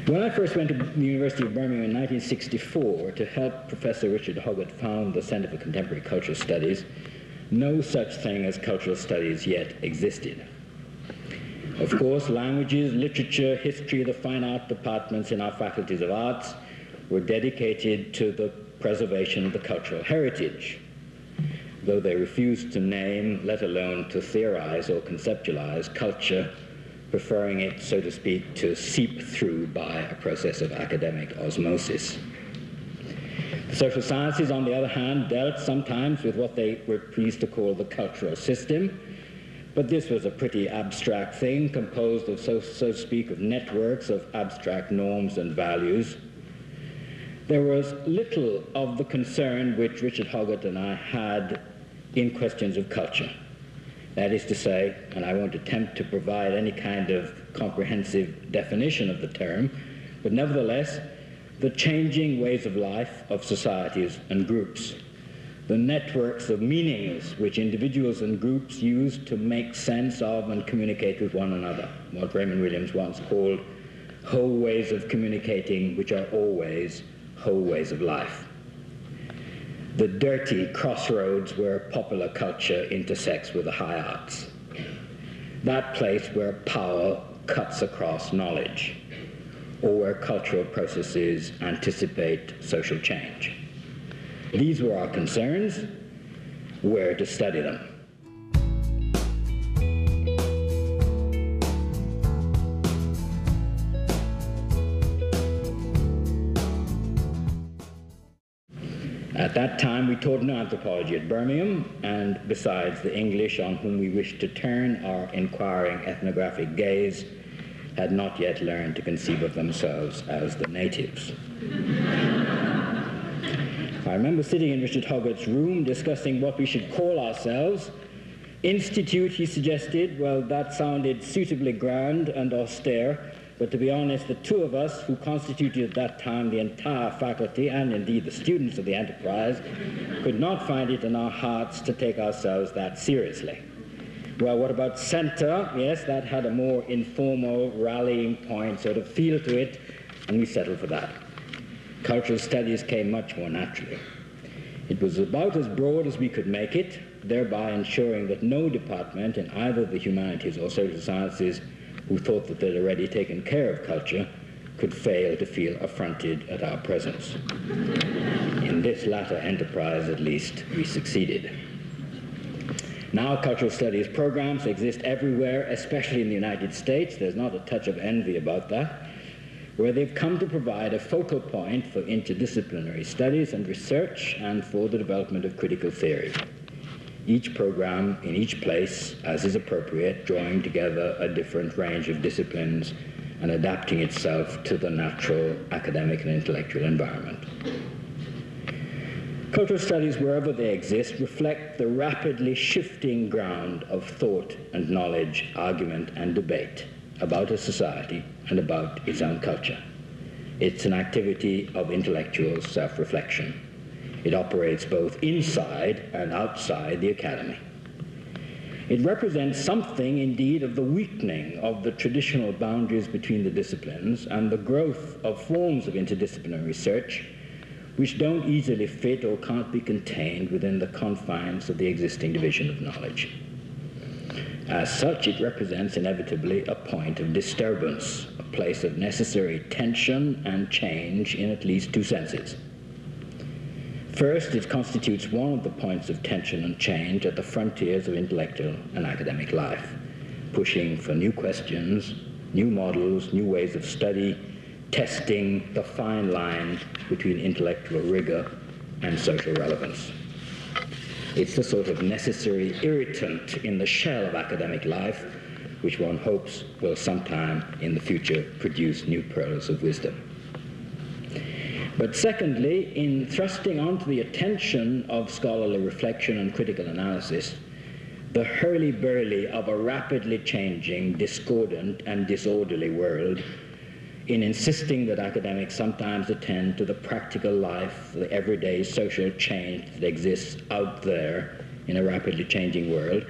When I first went to the University of Birmingham in 1964 to help Professor Richard Hoggett found the Center for Contemporary Cultural Studies, no such thing as cultural studies yet existed. Of course, languages, literature, history, the fine art departments in our faculties of arts were dedicated to the preservation of the cultural heritage, though they refused to name, let alone to theorize or conceptualize culture, preferring it, so to speak, to seep through by a process of academic osmosis. The social sciences, on the other hand, dealt sometimes with what they were pleased to call the cultural system, but this was a pretty abstract thing, composed of, so to speak, of networks of abstract norms and values. There was little of the concern which Richard Hoggett and I had in questions of culture. That is to say, and I won't attempt to provide any kind of comprehensive definition of the term, but nevertheless, the changing ways of life of societies and groups, the networks of meanings which individuals and groups use to make sense of and communicate with one another, what Raymond Williams once called whole ways of communicating which are always whole ways of life. The dirty crossroads where popular culture intersects with the high arts. That place where power cuts across knowledge, or where cultural processes anticipate social change. These were our concerns, where to study them. At that time, we taught no anthropology at Birmingham, and besides the English on whom we wished to turn our inquiring ethnographic gaze had not yet learned to conceive of themselves as the natives. I remember sitting in Richard Hoggett's room discussing what we should call ourselves. Institute, he suggested. Well, that sounded suitably grand and austere, but to be honest, the two of us who constituted at that time the entire faculty, and indeed the students of the enterprise, could not find it in our hearts to take ourselves that seriously. Well, what about center? Yes, that had a more informal, rallying point sort of feel to it, and we settled for that. Cultural studies came much more naturally. It was about as broad as we could make it, thereby ensuring that no department in either the humanities or social sciences who thought that they'd already taken care of culture could fail to feel affronted at our presence. In this latter enterprise, at least, we succeeded. Now cultural studies programs exist everywhere, especially in the United States. There's not a touch of envy about that, where they've come to provide a focal point for interdisciplinary studies and research and for the development of critical theory. Each program in each place, as is appropriate, drawing together a different range of disciplines and adapting itself to the natural academic and intellectual environment. Cultural studies, wherever they exist, reflect the rapidly shifting ground of thought and knowledge, argument and debate about a society and about its own culture. It's an activity of intellectual self-reflection. It operates both inside and outside the academy. It represents something, indeed, of the weakening of the traditional boundaries between the disciplines and the growth of forms of interdisciplinary research which don't easily fit or can't be contained within the confines of the existing division of knowledge. As such, it represents inevitably a point of disturbance, a place of necessary tension and change in at least two senses. First, it constitutes one of the points of tension and change at the frontiers of intellectual and academic life, pushing for new questions, new models, new ways of study, testing the fine line between intellectual rigor and social relevance. It's the sort of necessary irritant in the shell of academic life which one hopes will sometime in the future produce new pearls of wisdom. But secondly, in thrusting onto the attention of scholarly reflection and critical analysis the hurly-burly of a rapidly changing, discordant and disorderly world, in insisting that academics sometimes attend to the practical life, the everyday social change that exists out there in a rapidly changing world,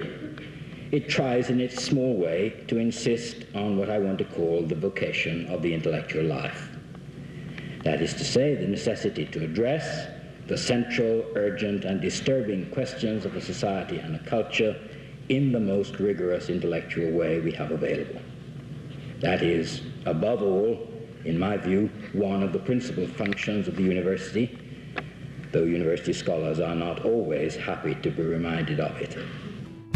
it tries in its small way to insist on what I want to call the vocation of the intellectual life. That is to say, the necessity to address the central, urgent, and disturbing questions of a society and a culture in the most rigorous intellectual way we have available. That is, above all, in my view, one of the principal functions of the university, though university scholars are not always happy to be reminded of it.